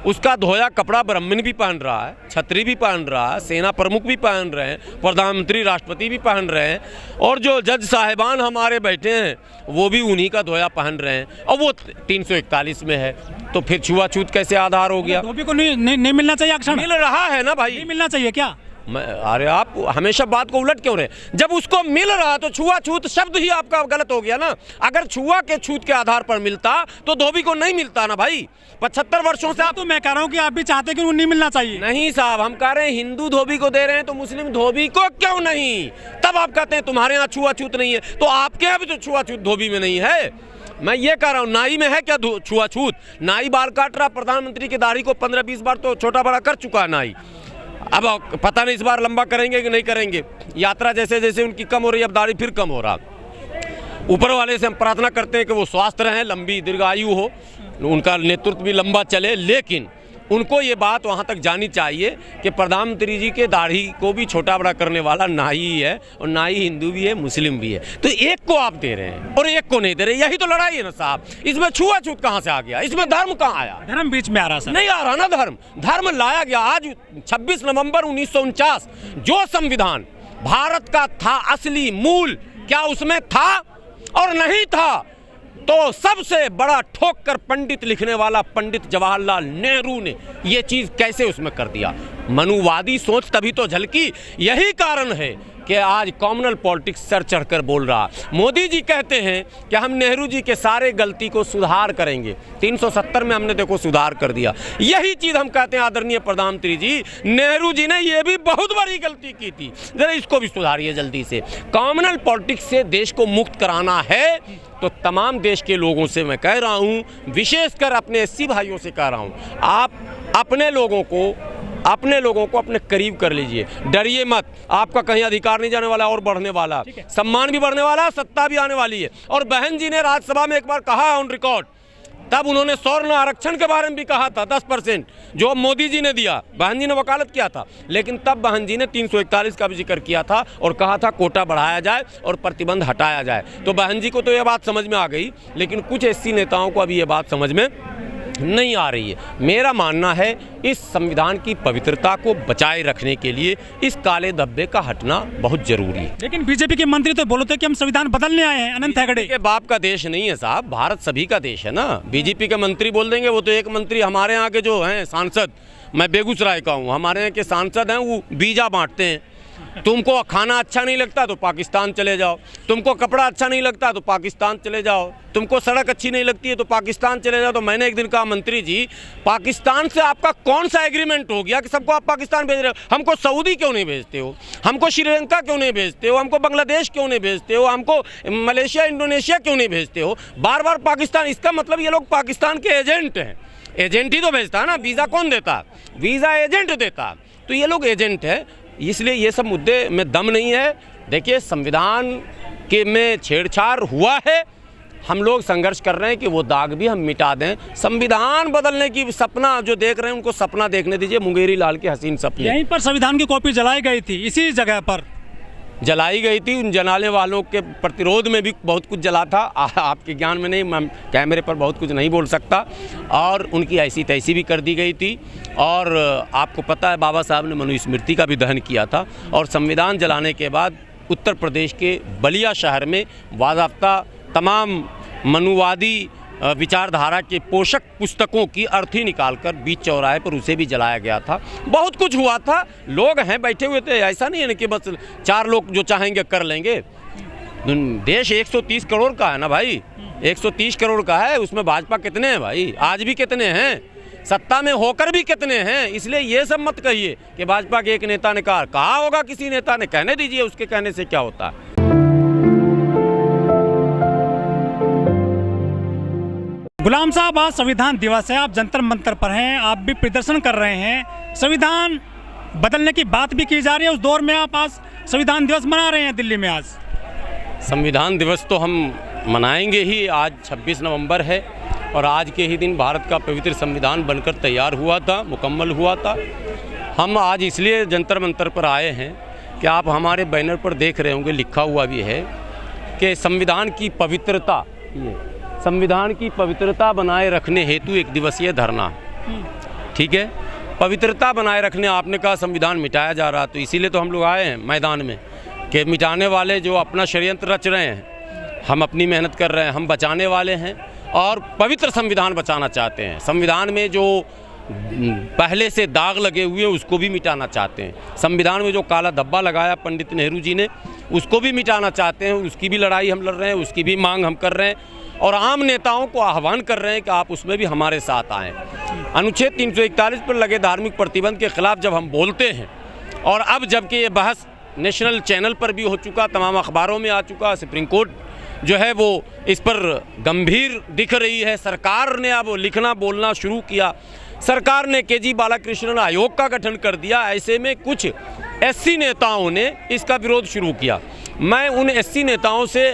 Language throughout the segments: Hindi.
उसका धोया कपड़ा ब्राह्मण भी पहन रहा है, छतरी भी पहन रहा है, सेना प्रमुख भी पहन रहे हैं, प्रधानमंत्री राष्ट्रपति भी पहन रहे हैं, और जो जज साहिबान हमारे बैठे हैं वो भी उन्हीं का धोया पहन रहे हैं, और वो 341 में है। तो फिर छुआछूत कैसे आधार हो गया? धोबी को नहीं मिलना चाहिए आरक्षण? मिल रहा है ना भाई। नहीं मिलना चाहिए क्या? अरे आप हमेशा बात को उलट क्यों रहे? जब उसको मिल रहा तो छुआछूत शब्द ही आपका गलत हो गया ना। अगर छुआ के छूत के आधार पर मिलता तो धोबी को नहीं मिलता ना भाई। 75 वर्षों से आप तो मैं कह रहा हूँ कि आप भी चाहते कि उन्हें नहीं मिलना चाहिए। नहीं साहब, हम कह रहे हैं हिंदू धोबी को दे रहे हैं तो मुस्लिम धोबी को क्यों नहीं? तब आप कहते हैं तुम्हारे यहाँ छुआछूत नहीं है, तो आपके यहाँ भी तो छुआछूत धोबी में नहीं है। मैं ये कह रहा हूँ, नाई में है क्या छुआछूत? नाई बाल काट रहा, प्रधानमंत्री की दाढ़ी को 15-20 बार तो छोटा बड़ा कर चुका है नाई। अब पता नहीं इस बार लंबा करेंगे कि नहीं करेंगे। यात्रा जैसे जैसे उनकी कम हो रही है, अब दाढ़ी फिर कम हो रहा। ऊपर वाले से हम प्रार्थना करते हैं कि वो स्वस्थ रहें, लंबी दीर्घायु हो, उनका नेतृत्व भी लंबा चले, लेकिन उनको ये बात वहाँ तक जानी चाहिए कि प्रधानमंत्री जी के दाढ़ी को भी छोटा बड़ा करने वाला नाई ही है, और नाई हिंदू भी है, मुस्लिम भी है। तो एक को आप दे रहे हैं और एक को नहीं दे रहे, यही तो लड़ाई है ना साहब। इसमें छुआछूत कहाँ से आ गया? इसमें धर्म कहाँ आया? धर्म बीच में आ रहा सर? नहीं आ रहा ना धर्म। धर्म लाया गया आज 26 नवंबर 1949। जो संविधान भारत का था असली मूल, क्या उसमें था और नहीं था? तो सबसे बड़ा ठोक कर पंडित लिखने वाला पंडित जवाहरलाल नेहरू ने ये चीज़ कैसे उसमें कर दिया? मनुवादी सोच तभी तो झलकी। यही कारण है कि आज कॉमनल पॉलिटिक्स सर चढ़कर बोल रहा। मोदी जी कहते हैं कि हम नेहरू जी के सारे गलती को सुधार करेंगे। 370 में हमने देखो सुधार कर दिया। यही चीज़ हम कहते हैं आदरणीय प्रधानमंत्री जी, नेहरू जी ने ये भी बहुत बड़ी गलती की थी, जरा इसको भी सुधारिए जल्दी से। कॉमनल पॉलिटिक्स से देश को मुक्त कराना है तो तमाम देश के लोगों से मैं कह रहा हूँ, विशेषकर अपने एससी भाइयों से कह रहा हूँ, आप अपने लोगों को अपने करीब कर लीजिए। डरिए मत, आपका कहीं अधिकार नहीं जाने वाला और बढ़ने वाला, सम्मान भी बढ़ने वाला, सत्ता भी आने वाली है। और बहन जी ने राज्यसभा में एक बार कहा ऑन रिकॉर्ड, तब उन्होंने स्वर्ण आरक्षण के बारे में भी कहा था 10%, जो मोदी जी ने दिया, बहन जी ने वकालत किया था, लेकिन तब बहन जी ने 341 का भी जिक्र किया था और कहा था कोटा बढ़ाया जाए और प्रतिबंध हटाया जाए। तो बहन जी को तो ये बात समझ में आ गई, लेकिन कुछ एससी नेताओं को अभी ये बात समझ में नहीं आ रही है। मेरा मानना है इस संविधान की पवित्रता को बचाए रखने के लिए इस काले धब्बे का हटना बहुत जरूरी है। लेकिन बीजेपी के मंत्री तो बोलते कि हम संविधान बदलने आए हैं। अनंत हेगड़े के बाप का देश नहीं है साहब, भारत सभी का देश है ना। बीजेपी के मंत्री बोल देंगे, वो तो एक मंत्री हमारे यहाँ के जो हैं सांसद, मैं बेगूसराय का हूँ, हमारे यहाँ के सांसद हैं, वो वीजा बांटते हैं। तुमको खाना अच्छा नहीं लगता तो पाकिस्तान चले जाओ, तुमको कपड़ा अच्छा नहीं लगता तो पाकिस्तान चले जाओ, तुमको सड़क अच्छी नहीं लगती है तो पाकिस्तान चले जाओ। तो मैंने एक दिन कहा, मंत्री जी पाकिस्तान से आपका कौन सा एग्रीमेंट हो गया कि सबको आप पाकिस्तान भेज रहे हो? हमको सऊदी क्यों नहीं भेजते हो? हमको श्रीलंका क्यों नहीं भेजते हो? हमको बांग्लादेश क्यों नहीं भेजते हो? हमको मलेशिया इंडोनेशिया क्यों नहीं भेजते हो? बार बार पाकिस्तान। इसका मतलब ये लोग पाकिस्तान के एजेंट हैं। एजेंट ही तो भेजता है ना, वीज़ा कौन देता? वीज़ा एजेंट देता। तो ये लोग एजेंट है, इसलिए ये सब मुद्दे में दम नहीं है। देखिए, संविधान के में छेड़छाड़ हुआ है, हम लोग संघर्ष कर रहे हैं कि वो दाग भी हम मिटा दें। संविधान बदलने की सपना जो देख रहे हैं उनको सपना देखने दीजिए, मुंगेरी लाल के हसीन सपने। यहीं पर संविधान की कॉपी जलाई गई थी, इसी जगह पर जलाई गई थी। उन जलाने वालों के प्रतिरोध में भी बहुत कुछ जला था। आपके ज्ञान में नहीं, मैं कैमरे पर बहुत कुछ नहीं बोल सकता। और उनकी ऐसी तैसी भी कर दी गई थी। और आपको पता है बाबा साहब ने मनुस्मृति का भी दहन किया था। और संविधान जलाने के बाद उत्तर प्रदेश के बलिया शहर में बाज़ाब्ता तमाम मनुवादी विचारधारा के पोषक पुस्तकों की अर्थी निकालकर बीच चौराहे पर उसे भी जलाया गया था। बहुत कुछ हुआ था, लोग हैं बैठे हुए थे, ऐसा नहीं है कि बस 4 लोग जो चाहेंगे कर लेंगे। देश 130 करोड़ का है ना भाई, 130 करोड़ का है, उसमें भाजपा कितने हैं भाई? आज भी कितने हैं, सत्ता में होकर भी कितने हैं? इसलिए ये सब मत कहिए कि भाजपा के एक नेता ने कहा होगा, किसी नेता ने, कहने दीजिए, उसके कहने से क्या होता है। गुलाम साहब, आज संविधान दिवस है, आप जंतर मंतर पर हैं, आप भी प्रदर्शन कर रहे हैं, संविधान बदलने की बात भी की जा रही है। उस दौर में आप आज संविधान दिवस मना रहे हैं दिल्ली में। आज संविधान दिवस तो हम मनाएंगे ही। आज 26 नवंबर है और आज के ही दिन भारत का पवित्र संविधान बनकर तैयार हुआ था, मुकम्मल हुआ था। हम आज इसलिए जंतर मंतर पर आए हैं कि आप हमारे बैनर पर देख रहे होंगे, लिखा हुआ भी है कि संविधान की पवित्रता, संविधान की पवित्रता बनाए रखने हेतु 1 दिवसीय धरना। ठीक है, पवित्रता बनाए रखने आपने कहा संविधान मिटाया जा रहा, तो इसीलिए तो हम लोग आए हैं मैदान में कि मिटाने वाले जो अपना षड्यंत्र रच रहे हैं, हम अपनी मेहनत कर रहे हैं, हम बचाने वाले हैं और पवित्र संविधान बचाना चाहते हैं। संविधान में जो पहले से दाग लगे हुए उसको भी मिटाना चाहते हैं। संविधान में जो काला धब्बा लगाया पंडित नेहरू जी ने उसको भी मिटाना चाहते हैं, उसकी भी लड़ाई हम लड़ रहे हैं, उसकी भी मांग हम कर रहे हैं और आम नेताओं को आह्वान कर रहे हैं कि आप उसमें भी हमारे साथ आएँ। अनुच्छेद 341 पर लगे धार्मिक प्रतिबंध के खिलाफ जब हम बोलते हैं और अब जबकि ये बहस नेशनल चैनल पर भी हो चुका, तमाम अखबारों में आ चुका, सुप्रीम कोर्ट जो है वो इस पर गंभीर दिख रही है, सरकार ने अब लिखना बोलना शुरू किया, सरकार ने केजी बालाकृष्णन आयोग का गठन कर दिया। ऐसे में कुछ एससी नेताओं ने इसका विरोध शुरू किया। मैं उन एससी नेताओं से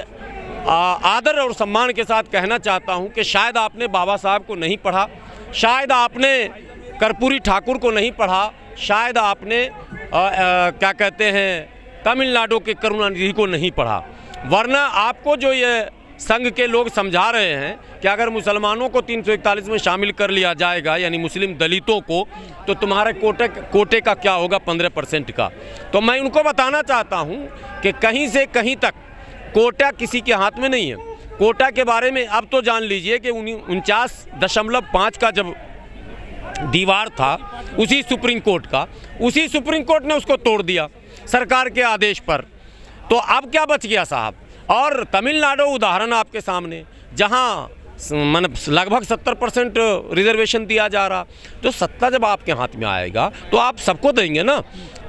आदर और सम्मान के साथ कहना चाहता हूं कि शायद आपने बाबा साहब को नहीं पढ़ा, शायद आपने कर्पूरी ठाकुर को नहीं पढ़ा, शायद आपने क्या कहते हैं तमिलनाडु के करुणानिधि को नहीं पढ़ा, वरना आपको जो ये संघ के लोग समझा रहे हैं कि अगर मुसलमानों को 341 में शामिल कर लिया जाएगा यानी मुस्लिम दलितों को, तो तुम्हारे कोटे का क्या होगा 15% का। तो मैं उनको बताना चाहता हूं कि कहीं से कहीं तक कोटा किसी के हाथ में नहीं है। कोटा के बारे में अब तो जान लीजिए कि 49.5 का जब दीवार था उसी सुप्रीम कोर्ट ने उसको तोड़ दिया सरकार के आदेश पर। तो अब क्या बच गया साहब। और तमिलनाडु उदाहरण आपके सामने, जहां लगभग 70% रिजर्वेशन दिया जा रहा, तो सत्ता जब आपके हाथ में आएगा तो आप सबको देंगे ना।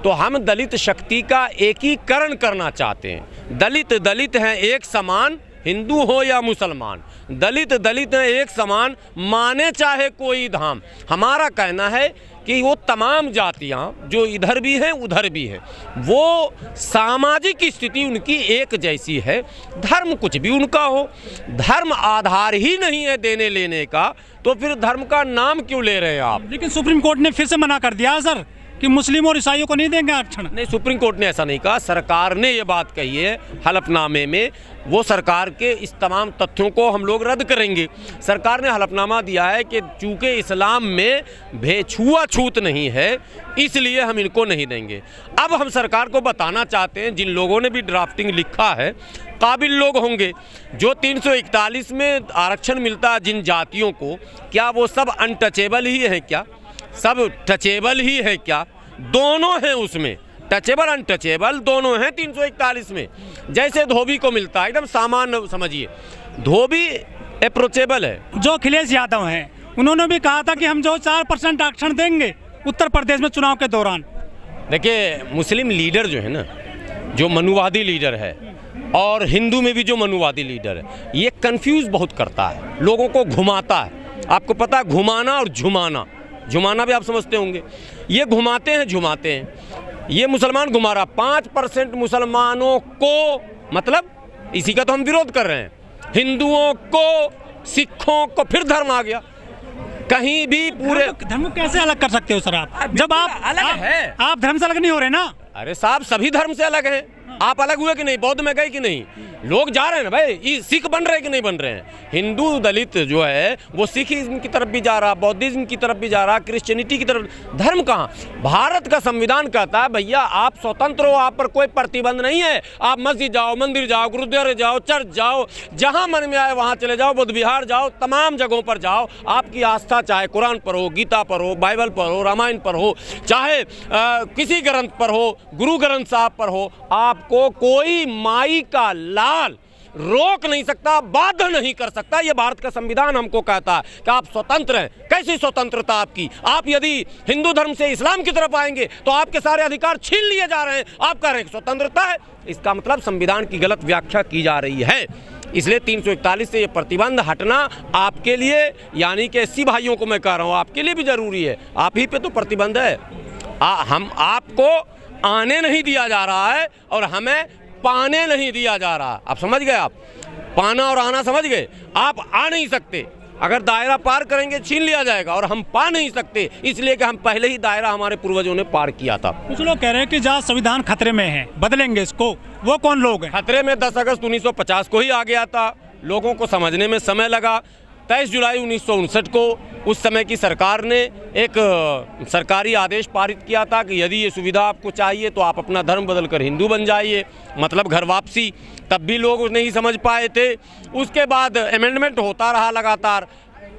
तो हम दलित शक्ति का एकीकरण करना चाहते हैं। दलित हैं एक समान, हिंदू हो या मुसलमान, दलित हैं एक समान, माने चाहे कोई धाम। हमारा कहना है कि वो तमाम जातियां जो इधर भी हैं उधर भी हैं, वो सामाजिक स्थिति उनकी एक जैसी है, धर्म कुछ भी उनका हो, धर्म आधार ही नहीं है देने लेने का, तो फिर धर्म का नाम क्यों ले रहे हैं आप। लेकिन सुप्रीम कोर्ट ने फिर से मना कर दिया सर कि मुस्लिम और ईसाइयों को नहीं देंगे आरक्षण। नहीं, सुप्रीम कोर्ट ने ऐसा नहीं कहा, सरकार ने ये बात कही है हलफनामे में। वो सरकार के इस तमाम तथ्यों को हम लोग रद्द करेंगे। सरकार ने हलफनामा दिया है कि चूंकि इस्लाम में छुआछूत नहीं है इसलिए हम इनको नहीं देंगे। अब हम सरकार को बताना चाहते हैं, जिन लोगों ने भी ड्राफ्टिंग लिखा है काबिल लोग होंगे, जो 341 में आरक्षण मिलता है जिन जातियों को, क्या वो सब अनटचेबल ही है क्या, सब टचेबल ही है क्या? दोनों हैं उसमें, टचेबल अनटचेबल दोनों हैं 341 में। जैसे धोबी को मिलता है एकदम सामान्य समझिए, धोबी अप्रोचेबल है। जो अखिलेश यादव हैं उन्होंने भी कहा था कि हम जो 4% आरक्षण देंगे उत्तर प्रदेश में चुनाव के दौरान। देखिए, मुस्लिम लीडर जो है ना, जो मनुवादी लीडर है, और हिंदू में भी जो मनुवादी लीडर है, ये कंफ्यूज बहुत करता है, लोगों को घुमाता है। आपको पता है घुमाना और झुमाना भी आप समझते होंगे। ये घुमाते हैं झुमाते हैं। ये मुसलमान घुमा रहा 5% मुसलमानों को, मतलब इसी का तो हम विरोध कर रहे हैं। हिंदुओं को, सिखों को, फिर धर्म आ गया कहीं भी। पूरे धर्म कैसे अलग कर सकते हो सर आप, जब आप अलग है, आप धर्म से अलग नहीं हो रहे ना। अरे साहब, सभी धर्म से अलग हैं। आप अलग हुए कि नहीं? बौद्ध में गए कि नहीं? लोग जा रहे हैं ना भाई, सिख बन रहे हैं कि नहीं बन रहे हैं? हिंदू दलित जो है वो सिखिज्म की तरफ भी जा रहा, बौद्धिज्म की तरफ भी जा रहा, क्रिश्चियनिटी की तरफ। धर्म कहाँ? भारत का संविधान कहता है भैया आप स्वतंत्र हो, आप पर कोई प्रतिबंध नहीं है। आप मस्जिद जाओ, मंदिर जाओ, गुरुद्वारे जाओ, चर्च जाओ, जहाँ मन में आए वहाँ चले जाओ, बुद्ध विहार जाओ, तमाम जगहों पर जाओ। आपकी आस्था चाहे कुरान पर हो, गीता पर हो, बाइबल पर हो, रामायण पर हो, चाहे किसी ग्रंथ पर हो, गुरु ग्रंथ साहब पर हो, आपको कोई माई का लाल रोक नहीं सकता, बाध्य नहीं कर सकता। ये भारत का संविधान हमको कहता है कि आप स्वतंत्र हैं। कैसी स्वतंत्रता आपकी? आप यदि हिंदू धर्म से इस्लाम की तरफ आएंगे तो आपके सारे अधिकार छीन लिए जा रहे हैं। आप कह रहे हैं स्वतंत्रता है, इसका मतलब संविधान की गलत व्याख्या की जा रही है। इसलिए 341 से ये प्रतिबंध हटना आपके लिए, यानी कि एससी भाइयों को मैं कह रहा हूँ, आपके लिए भी जरूरी है। आप ही पे तो प्रतिबंध है। हम आपको आने नहीं दिया जा रहा है और हमें पाने नहीं दिया जा रहा। आप समझ गए? आप पाना और आना समझ गए? आप आ नहीं सकते, अगर दायरा पार करेंगे छीन लिया जाएगा, और हम पा नहीं सकते इसलिए कि हम पहले ही दायरा हमारे पूर्वजों ने पार किया था। कुछ लोग कह रहे हैं कि जहाँ संविधान खतरे में है बदलेंगे इसको, वो कौन लोग हैं? खतरे में 10 अगस्त 1950 को ही आ गया था। लोगों को समझने में समय लगा। 23 जुलाई 1959 को उस समय की सरकार ने एक सरकारी आदेश पारित किया था कि यदि ये सुविधा आपको चाहिए तो आप अपना धर्म बदलकर हिंदू बन जाइए, मतलब घर वापसी। तब भी लोग नहीं समझ पाए थे। उसके बाद अमेंडमेंट होता रहा लगातार,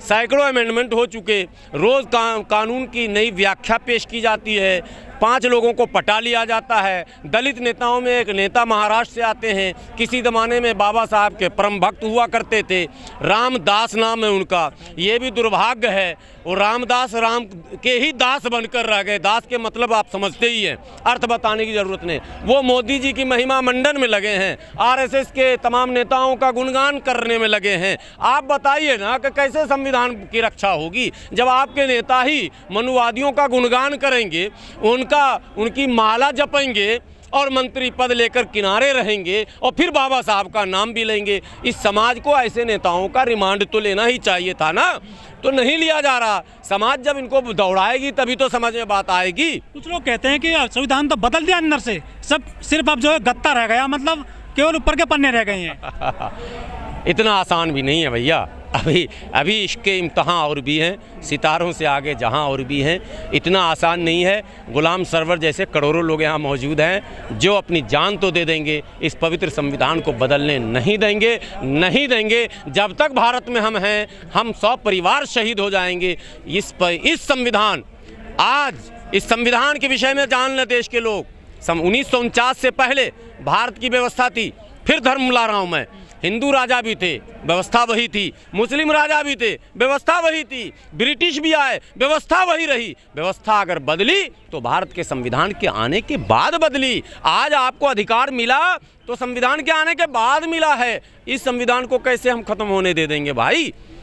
सैकड़ों अमेंडमेंट हो चुके, रोज़ कानून की नई व्याख्या पेश की जाती है, 5 लोगों को पटा लिया जाता है। दलित नेताओं में एक नेता महाराष्ट्र से आते हैं, किसी ज़माने में बाबा साहब के परम भक्त हुआ करते थे, रामदास नाम है उनका। ये भी दुर्भाग्य है, वो रामदास राम के ही दास बनकर रह गए। दास के मतलब आप समझते ही हैं, अर्थ बताने की ज़रूरत नहीं। वो मोदी जी की महिमा मंडन में लगे हैं, आरएसएस के तमाम नेताओं का गुणगान करने में लगे हैं। आप बताइए ना कि कैसे संविधान की रक्षा होगी जब आपके नेता ही मनुवादियों का गुणगान करेंगे, उनकी माला जपेंगे और मंत्री पद लेकर किनारे रहेंगे और फिर बाबा साहब का नाम भी लेंगे। इस समाज को ऐसे नेताओं का रिमांड तो लेना ही चाहिए था ना, तो नहीं लिया जा रहा। समाज जब इनको दौड़ाएगी तभी तो समझ में बात आएगी। कुछ लोग कहते हैं कि संविधान तो बदल दिया अंदर से, सब सिर्फ अब जो है गत्ता रह गया, मतलब केवल ऊपर के पन्ने रह गए हैं। इतना आसान भी नहीं है भैया, अभी इसके इम्तहान और भी हैं, सितारों से आगे जहां और भी हैं। इतना आसान नहीं है। गुलाम सरवर जैसे करोड़ों लोग यहाँ मौजूद हैं जो अपनी जान तो दे देंगे, इस पवित्र संविधान को बदलने नहीं देंगे। जब तक भारत में हम हैं, हम 100 परिवार शहीद हो जाएंगे। इस संविधान के विषय में जान लें देश के लोग। 1949 से पहले भारत की व्यवस्था थी, फिर धर्म ला रहा हूँ मैं। हिंदू राजा भी थे, व्यवस्था वही थी, मुस्लिम राजा भी थे, व्यवस्था वही थी, ब्रिटिश भी आए, व्यवस्था वही रही। व्यवस्था अगर बदली तो भारत के संविधान के आने के बाद बदली। आज आपको अधिकार मिला तो संविधान के आने के बाद मिला है। इस संविधान को कैसे हम खत्म होने दे देंगे भाई?